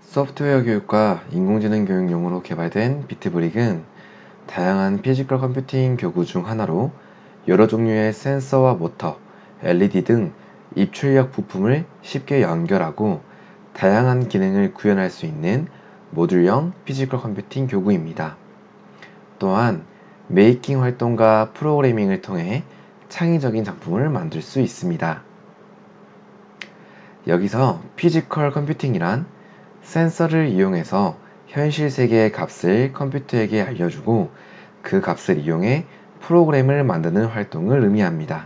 소프트웨어 교육과 인공지능 교육용으로 개발된 비트브릭은 다양한 피지컬 컴퓨팅 교구 중 하나로 여러 종류의 센서와 모터, LED 등 입출력 부품을 쉽게 연결하고 다양한 기능을 구현할 수 있는 모듈형 피지컬 컴퓨팅 교구입니다. 또한 메이킹 활동과 프로그래밍을 통해 창의적인 작품을 만들 수 있습니다. 여기서 피지컬 컴퓨팅이란 센서를 이용해서 현실 세계의 값을 컴퓨터에게 알려주고 그 값을 이용해 프로그램을 만드는 활동을 의미합니다.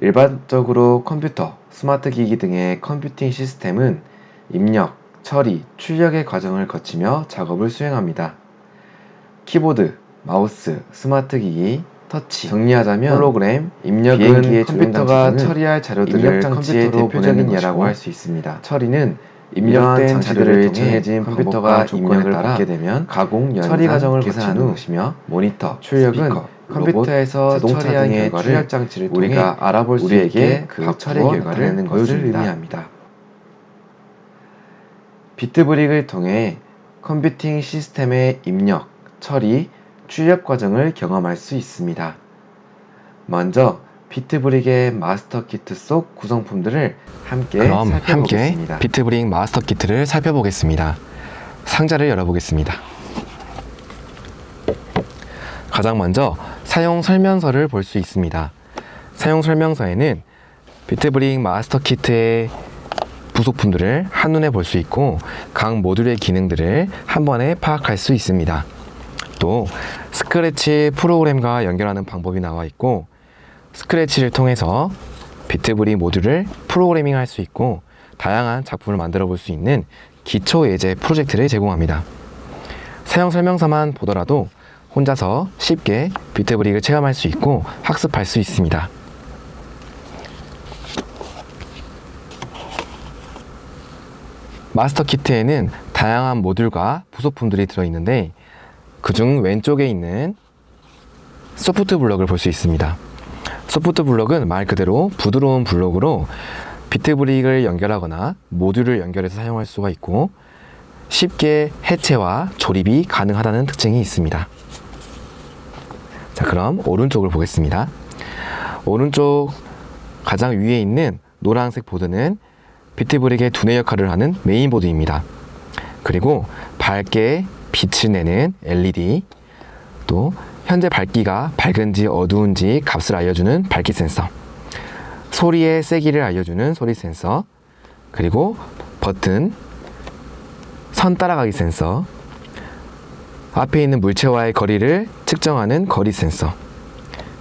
일반적으로 컴퓨터, 스마트 기기 등의 컴퓨팅 시스템은 입력, 처리, 출력의 과정을 거치며 작업을 수행합니다. 키보드, 마우스, 스마트 기기, 터치, 정리하자면 홀로그램, 입력은 컴퓨터가 처리할 자료들을 컴퓨터로 대표적인 예라고 할 수 있습니다. 처리는 입력된 자료를 정해진 컴퓨터가 입력을 받게 되면 가공, 처리 과정을 거치는 것이며 모니터, 출력은 컴퓨터에서 처리한 결과를 출력 장치를 통해 우리가 알아볼 수 있게 그 처리 결과를 나타내는 것을 의미합니다. 비트브릭을 통해 컴퓨팅 시스템의 입력, 처리, 출력 과정을 경험할 수 있습니다. 먼저 비트브릭의 마스터 키트 속 구성품들을 함께 살펴보겠습니다. 비트브릭 마스터 키트를 살펴보겠습니다. 상자를 열어보겠습니다. 가장 먼저 사용 설명서를 볼 수 있습니다. 사용 설명서에는 비트브릭 마스터 키트의 부속품들을 한눈에 볼 수 있고 각 모듈의 기능들을 한 번에 파악할 수 있습니다. 또 스크래치 프로그램과 연결하는 방법이 나와 있고 스크래치를 통해서 비트브릭 모듈을 프로그래밍 할 수 있고 다양한 작품을 만들어 볼 수 있는 기초 예제 프로젝트를 제공합니다. 사용 설명서만 보더라도 혼자서 쉽게 비트브릭을 체험할 수 있고 학습할 수 있습니다. 마스터 키트에는 다양한 모듈과 부속품들이 들어있는데 그중 왼쪽에 있는 소프트 블럭을 볼 수 있습니다. 소프트 블럭은 말 그대로 부드러운 블럭으로 비트브릭을 연결하거나 모듈을 연결해서 사용할 수가 있고 쉽게 해체와 조립이 가능하다는 특징이 있습니다. 자, 그럼 오른쪽을 보겠습니다. 오른쪽 가장 위에 있는 노란색 보드는 비트브릭의 두뇌 역할을 하는 메인보드입니다. 그리고 밝게 빛을 내는 LED, 또 현재 밝기가 밝은지 어두운지 값을 알려주는 밝기 센서, 소리의 세기를 알려주는 소리 센서, 그리고 버튼, 선 따라가기 센서, 앞에 있는 물체와의 거리를 측정하는 거리 센서,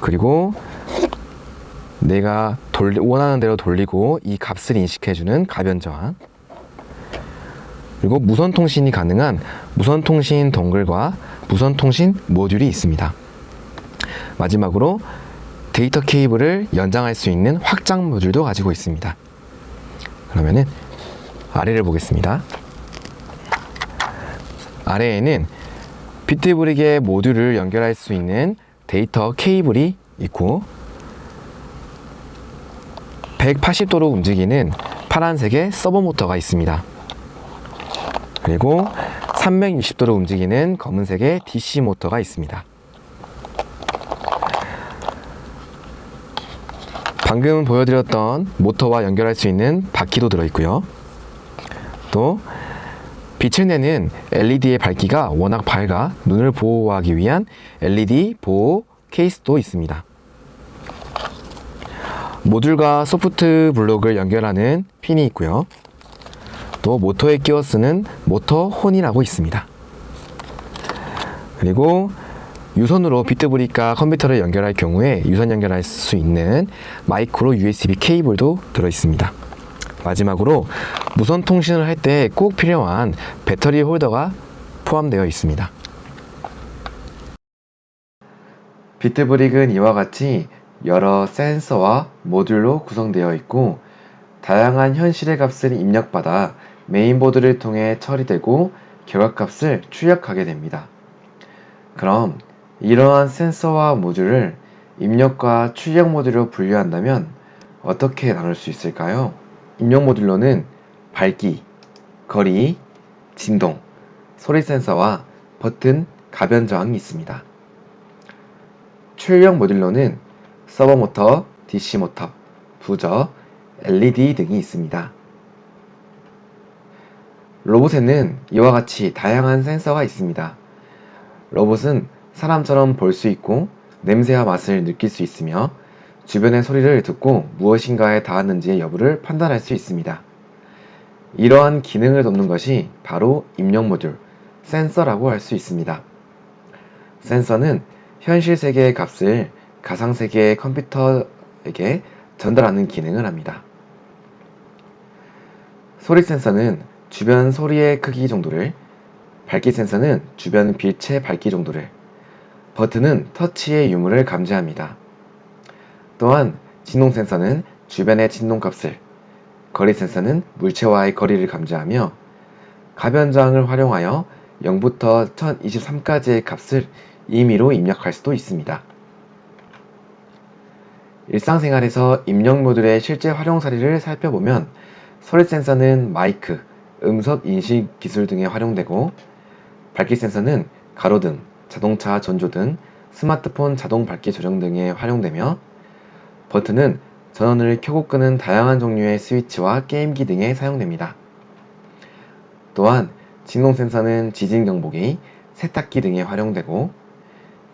그리고 내가 원하는 대로 돌리고 이 값을 인식해주는 가변 저항, 그리고 무선 통신이 가능한 무선 통신 동글과 무선 통신 모듈이 있습니다. 마지막으로 데이터 케이블을 연장할 수 있는 확장 모듈도 가지고 있습니다. 그러면은 아래를 보겠습니다. 아래에는 비트브릭의 모듈을 연결할 수 있는 데이터 케이블이 있고 180도로 움직이는 파란색의 서버 모터가 있습니다. 그리고 360도로 움직이는 검은색의 DC 모터가 있습니다. 방금 보여드렸던 모터와 연결할 수 있는 바퀴도 들어있고요. 또 빛을 내는 LED의 밝기가 워낙 밝아 눈을 보호하기 위한 LED 보호 케이스도 있습니다. 모듈과 소프트 블록을 연결하는 핀이 있고요. 또 모터에 끼워 쓰는 모터 혼이라고 있습니다. 그리고 유선으로 비트브릭과 컴퓨터를 연결할 경우에 유선 연결할 수 있는 마이크로 USB 케이블도 들어있습니다. 마지막으로 무선 통신을 할 때 꼭 필요한 배터리 홀더가 포함되어 있습니다. 비트브릭은 이와 같이 여러 센서와 모듈로 구성되어 있고 다양한 현실의 값을 입력받아 메인보드를 통해 처리되고 결과값을 출력하게 됩니다. 그럼 이러한 센서와 모듈을 입력과 출력 모듈로 분류한다면 어떻게 나눌 수 있을까요? 입력 모듈로는 밝기, 거리, 진동, 소리 센서와 버튼, 가변 저항이 있습니다. 출력 모듈로는 서버 모터, DC 모터, 부저, LED 등이 있습니다. 로봇에는 이와 같이 다양한 센서가 있습니다. 로봇은 사람처럼 볼 수 있고 냄새와 맛을 느낄 수 있으며 주변의 소리를 듣고 무엇인가에 닿았는지의 여부를 판단할 수 있습니다. 이러한 기능을 돕는 것이 바로 입력 모듈, 센서라고 할 수 있습니다. 센서는 현실 세계의 값을 가상 세계의 컴퓨터에게 전달하는 기능을 합니다. 소리 센서는 주변 소리의 크기 정도를, 밝기 센서는 주변 빛의 밝기 정도를, 버튼은 터치의 유무를 감지합니다. 또한 진동 센서는 주변의 진동 값을, 거리 센서는 물체와의 거리를 감지하며 가변 저항을 활용하여 0부터 1023까지의 값을 임의로 입력할 수도 있습니다. 일상생활에서 입력 모듈의 실제 활용 사례를 살펴보면 소리 센서는 마이크, 음성 인식 기술 등에 활용되고 밝기 센서는 가로등, 자동차 전조등, 스마트폰 자동 밝기 조정 등에 활용되며 버튼은 전원을 켜고 끄는 다양한 종류의 스위치와 게임기 등에 사용됩니다. 또한 진동 센서는 지진 경보기, 세탁기 등에 활용되고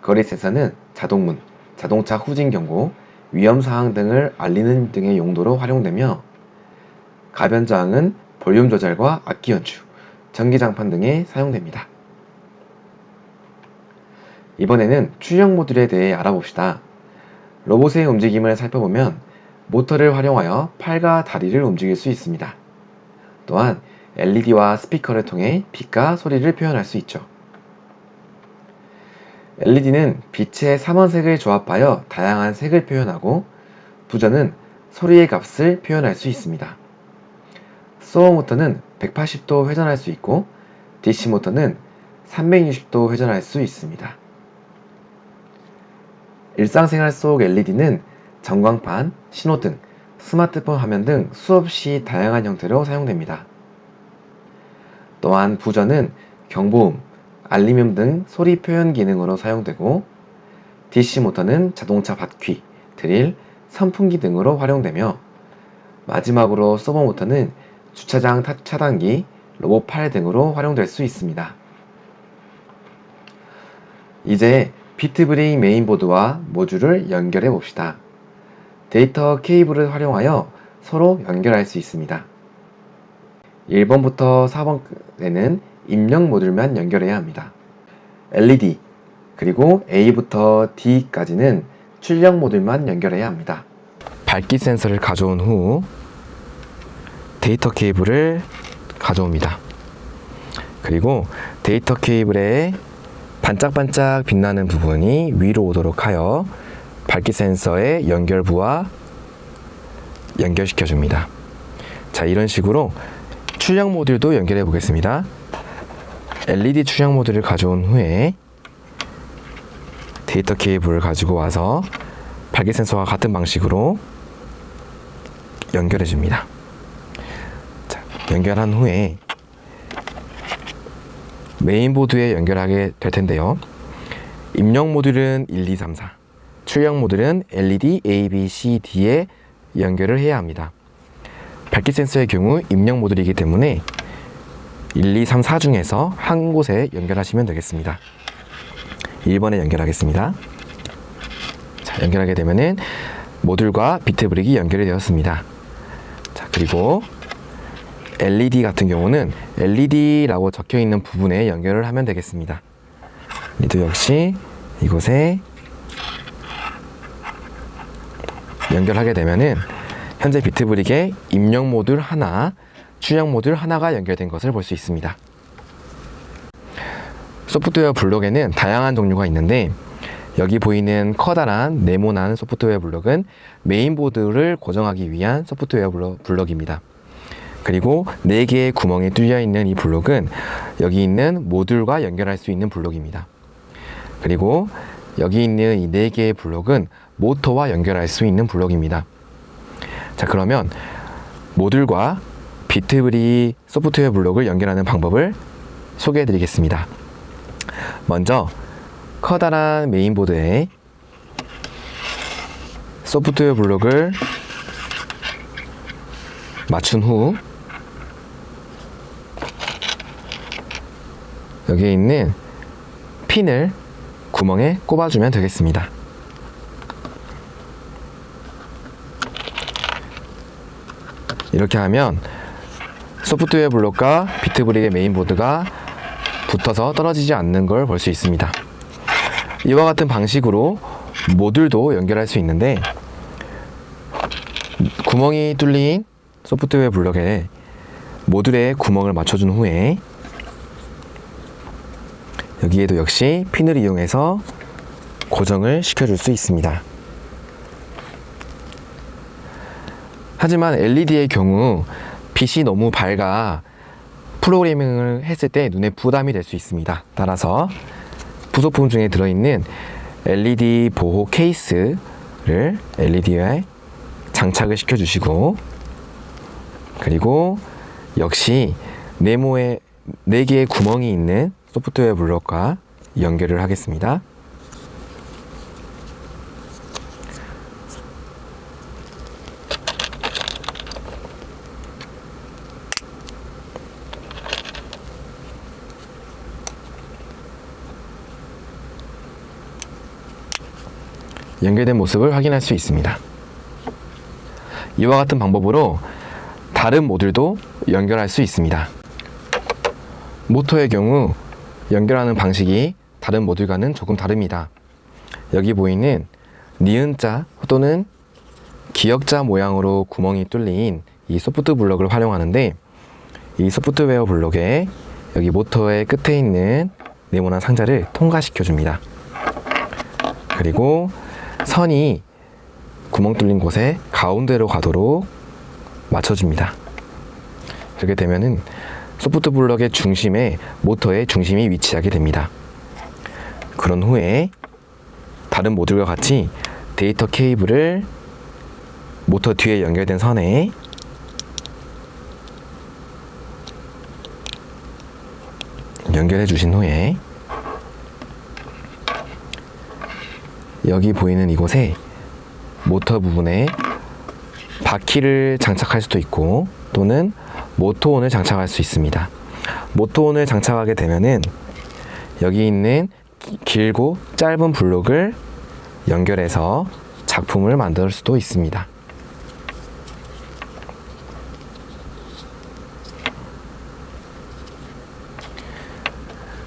거리 센서는 자동문, 자동차 후진 경고, 위험 사항 등을 알리는 등의 용도로 활용되며 가변 저항은 볼륨 조절과 악기 연주, 전기장판 등에 사용됩니다. 이번에는 출력 모듈에 대해 알아봅시다. 로봇의 움직임을 살펴보면 모터를 활용하여 팔과 다리를 움직일 수 있습니다. 또한 LED와 스피커를 통해 빛과 소리를 표현할 수 있죠. LED는 빛의 삼원색을 조합하여 다양한 색을 표현하고 부저는 소리의 값을 표현할 수 있습니다. 서버 모터는 180도 회전할 수 있고 DC 모터는 360도 회전할 수 있습니다. 일상생활 속 LED는 전광판, 신호등, 스마트폰 화면 등 수없이 다양한 형태로 사용됩니다. 또한 부저는 경보음, 알림음 등 소리 표현 기능으로 사용되고 DC 모터는 자동차 바퀴, 드릴, 선풍기 등으로 활용되며 마지막으로 서버 모터는 주차장 차단기, 로봇 팔 등으로 활용될 수 있습니다. 이제 비트브레인 메인보드와 모듈을 연결해 봅시다. 데이터 케이블을 활용하여 서로 연결할 수 있습니다. 1번부터 4번에는 입력 모듈만 연결해야 합니다. LED, 그리고 A부터 D까지는 출력 모듈만 연결해야 합니다. 밝기 센서를 가져온 후 데이터 케이블을 가져옵니다. 그리고 데이터 케이블에 반짝반짝 빛나는 부분이 위로 오도록 하여 밝기 센서의 연결부와 연결시켜 줍니다. 자, 이런 식으로 출력 모듈도 연결해 보겠습니다. LED 출력 모듈을 가져온 후에 데이터 케이블을 가지고 와서 밝기 센서와 같은 방식으로 연결해 줍니다. 자, 연결한 후에 메인보드에 연결하게 될 텐데요. 입력 모듈은 1, 2, 3, 4, 출력 모듈은 LED A, B, C, D에 연결을 해야 합니다. 밝기 센서의 경우 입력 모듈이기 때문에 1, 2, 3, 4 중에서 한 곳에 연결하시면 되겠습니다. 1번에 연결하겠습니다. 자, 연결하게 되면은 모듈과 비트 브릭이 연결이 되었습니다. 자, 그리고 LED 같은 경우는 LED라고 적혀 있는 부분에 연결을 하면 되겠습니다. 이도 역시 이곳에 연결하게 되면은 현재 비트 브릭에 입력 모듈 하나, 출력 모듈 하나가 연결된 것을 볼 수 있습니다. 소프트웨어 블록에는 다양한 종류가 있는데 여기 보이는 커다란 네모난 소프트웨어 블록은 메인보드를 고정하기 위한 소프트웨어 블록입니다. 그리고 4개의 구멍이 뚫려 있는 이 블록은 여기 있는 모듈과 연결할 수 있는 블록입니다. 그리고 여기 있는 이 4개의 블록은 모터와 연결할 수 있는 블록입니다. 자, 그러면 모듈과 비트브릭 소프트웨어 블록을 연결하는 방법을 소개해 드리겠습니다. 먼저 커다란 메인보드에 소프트웨어 블록을 맞춘 후 여기에 있는 핀을 구멍에 꼽아주면 되겠습니다. 이렇게 하면 소프트웨어 블록과 비트브릭의 메인보드가 붙어서 떨어지지 않는 걸 볼 수 있습니다. 이와 같은 방식으로 모듈도 연결할 수 있는데, 구멍이 뚫린 소프트웨어 블록에 모듈에 구멍을 맞춰준 후에 여기에도 역시 핀을 이용해서 고정을 시켜줄 수 있습니다. 하지만 LED의 경우 빛이 너무 밝아 프로그래밍을 했을 때 눈에 부담이 될 수 있습니다. 따라서 부속품 중에 들어있는 LED 보호 케이스를 LED에 장착을 시켜주시고, 그리고 역시 네모에 4개의 구멍이 있는 소프트웨어 블록과 연결을 하겠습니다. 연결된 모습을 확인할 수 있습니다. 이와 같은 방법으로 다른 모듈도 연결할 수 있습니다. 모터의 경우 연결하는 방식이 다른 모듈과는 조금 다릅니다. 여기 보이는 니은자 또는 기역자 모양으로 구멍이 뚫린 이 소프트 블록을 활용하는데, 이 소프트웨어 블록에 여기 모터의 끝에 있는 네모난 상자를 통과시켜 줍니다. 그리고 선이 구멍 뚫린 곳에 가운데로 가도록 맞춰줍니다. 그렇게 되면은 소프트 블록의 중심에 모터의 중심이 위치하게 됩니다. 그런 후에 다른 모듈과 같이 데이터 케이블을 모터 뒤에 연결된 선에 연결해 주신 후에 여기 보이는 이곳에 모터 부분에 바퀴를 장착할 수도 있고 또는 모터온을 장착할 수 있습니다. 모터온을 장착하게 되면은 여기 있는 길고 짧은 블록을 연결해서 작품을 만들 수도 있습니다.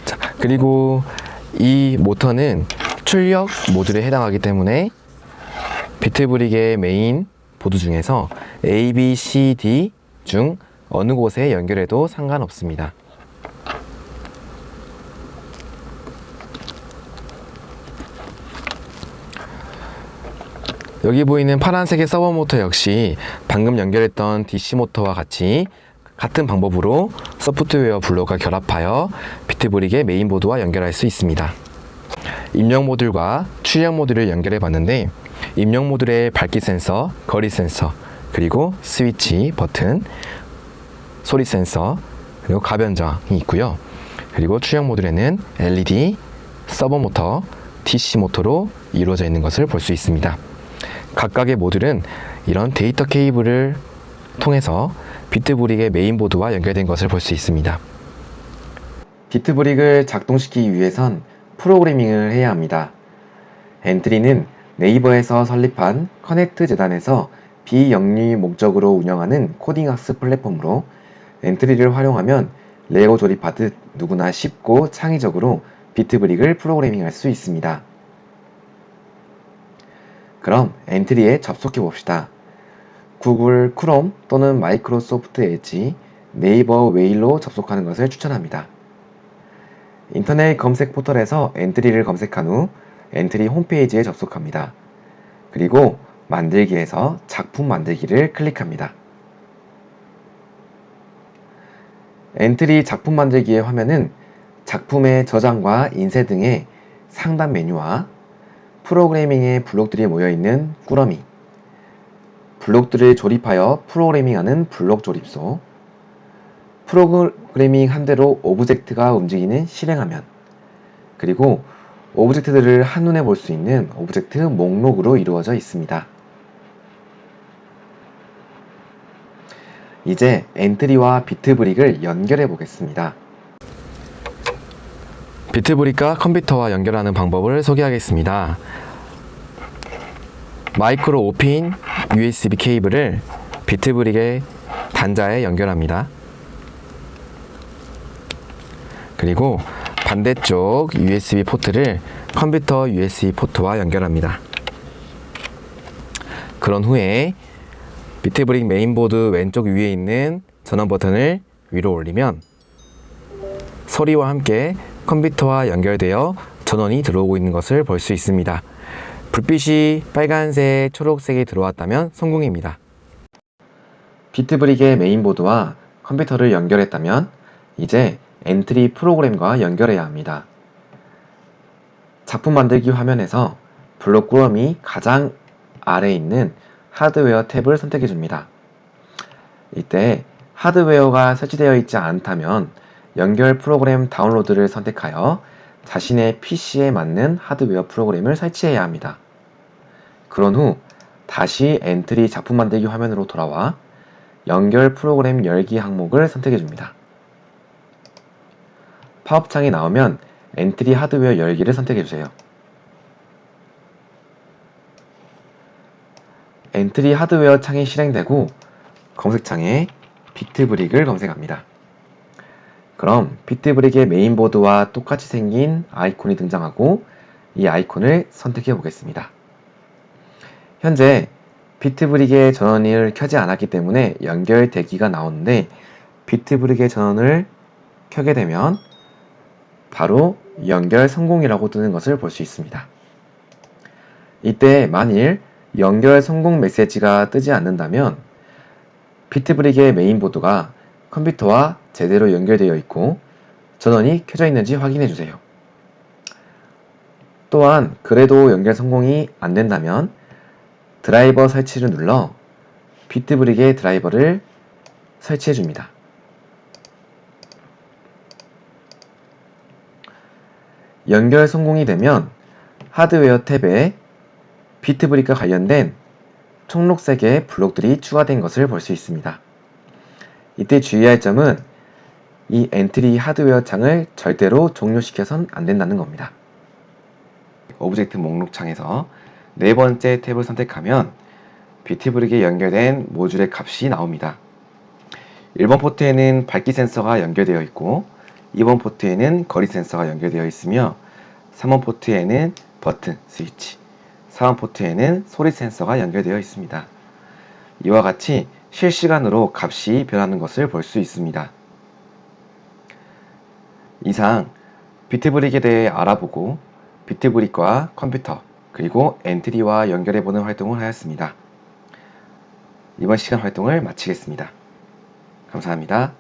자, 그리고 이 모터는 출력 모듈에 해당하기 때문에 비트브릭의 메인 보드 중에서 A, B, C, D 중 어느 곳에 연결해도 상관없습니다. 여기 보이는 파란색의 서버 모터 역시 방금 연결했던 DC 모터와 같은 방법으로 소프트웨어 블록과 결합하여 비트브릭의 메인보드와 연결할 수 있습니다. 입력 모듈과 출력 모듈을 연결해 봤는데, 입력 모듈에 밝기 센서, 거리 센서, 그리고 스위치, 버튼, 소리 센서, 그리고 가변정이 있고요. 그리고 출력 모듈에는 LED, 서버 모터, DC 모터로 이루어져 있는 것을 볼 수 있습니다. 각각의 모듈은 이런 데이터 케이블을 통해서 비트브릭의 메인보드와 연결된 것을 볼 수 있습니다. 비트브릭을 작동시키기 위해선 프로그래밍을 해야 합니다. 엔트리는 네이버에서 설립한 커넥트 재단에서 비영리 목적으로 운영하는 코딩학습 플랫폼으로, 엔트리를 활용하면 레고 조립하듯 누구나 쉽고 창의적으로 비트브릭을 프로그래밍할 수 있습니다. 그럼 엔트리에 접속해 봅시다. 구글 크롬 또는 마이크로소프트 엣지, 네이버 웨일로 접속하는 것을 추천합니다. 인터넷 검색 포털에서 엔트리를 검색한 후 엔트리 홈페이지에 접속합니다. 그리고 만들기에서 작품 만들기를 클릭합니다. 엔트리 작품 만들기의 화면은 작품의 저장과 인쇄 등의 상단 메뉴와 프로그래밍의 블록들이 모여있는 꾸러미, 블록들을 조립하여 프로그래밍하는 블록 조립소, 프로그래밍 한 대로 오브젝트가 움직이는 실행화면, 그리고 오브젝트들을 한눈에 볼 수 있는 오브젝트 목록으로 이루어져 있습니다. 이제 엔트리와 비트브릭을 연결해 보겠습니다. 비트브릭과 컴퓨터와 연결하는 방법을 소개하겠습니다. 마이크로 5핀 USB 케이블을 비트브릭의 단자에 연결합니다. 그리고 반대쪽 USB 포트를 컴퓨터 USB 포트와 연결합니다. 그런 후에 비트브릭 메인보드 왼쪽 위에 있는 전원 버튼을 위로 올리면 소리와 함께 컴퓨터와 연결되어 전원이 들어오고 있는 것을 볼 수 있습니다. 불빛이 빨간색, 초록색이 들어왔다면 성공입니다. 비트브릭의 메인보드와 컴퓨터를 연결했다면 이제 엔트리 프로그램과 연결해야 합니다. 작품 만들기 화면에서 블록 꾸러미 가장 아래에 있는 하드웨어 탭을 선택해 줍니다. 이때 하드웨어가 설치되어 있지 않다면 연결 프로그램 다운로드를 선택하여 자신의 PC에 맞는 하드웨어 프로그램을 설치해야 합니다. 그런 후 다시 엔트리 작품 만들기 화면으로 돌아와 연결 프로그램 열기 항목을 선택해 줍니다. 팝업 창이 나오면 엔트리 하드웨어 열기를 선택해 주세요. 엔트리 하드웨어 창이 실행되고 검색창에 비트브릭을 검색합니다. 그럼 비트브릭의 메인보드와 똑같이 생긴 아이콘이 등장하고 이 아이콘을 선택해 보겠습니다. 현재 비트브릭의 전원을 켜지 않았기 때문에 연결 대기가 나오는데 비트브릭의 전원을 켜게 되면 바로 연결 성공이라고 뜨는 것을 볼 수 있습니다. 이때 만일 연결 성공 메시지가 뜨지 않는다면 비트브릭의 메인보드가 컴퓨터와 제대로 연결되어 있고 전원이 켜져 있는지 확인해 주세요. 또한 그래도 연결 성공이 안 된다면 드라이버 설치를 눌러 비트브릭의 드라이버를 설치해 줍니다. 연결 성공이 되면 하드웨어 탭에 비트브릭과 관련된 초록색의 블록들이 추가된 것을 볼 수 있습니다. 이때 주의할 점은 이 엔트리 하드웨어 창을 절대로 종료시켜선 안 된다는 겁니다. 오브젝트 목록 창에서 네 번째 탭을 선택하면 비트브릭에 연결된 모듈의 값이 나옵니다. 1번 포트에는 밝기 센서가 연결되어 있고 2번 포트에는 거리 센서가 연결되어 있으며 3번 포트에는 버튼, 스위치, 4번 포트에는 소리 센서가 연결되어 있습니다. 이와 같이 실시간으로 값이 변하는 것을 볼 수 있습니다. 이상 비트브릭에 대해 알아보고 비트브릭과 컴퓨터 그리고 엔트리와 연결해보는 활동을 하였습니다. 이번 시간 활동을 마치겠습니다. 감사합니다.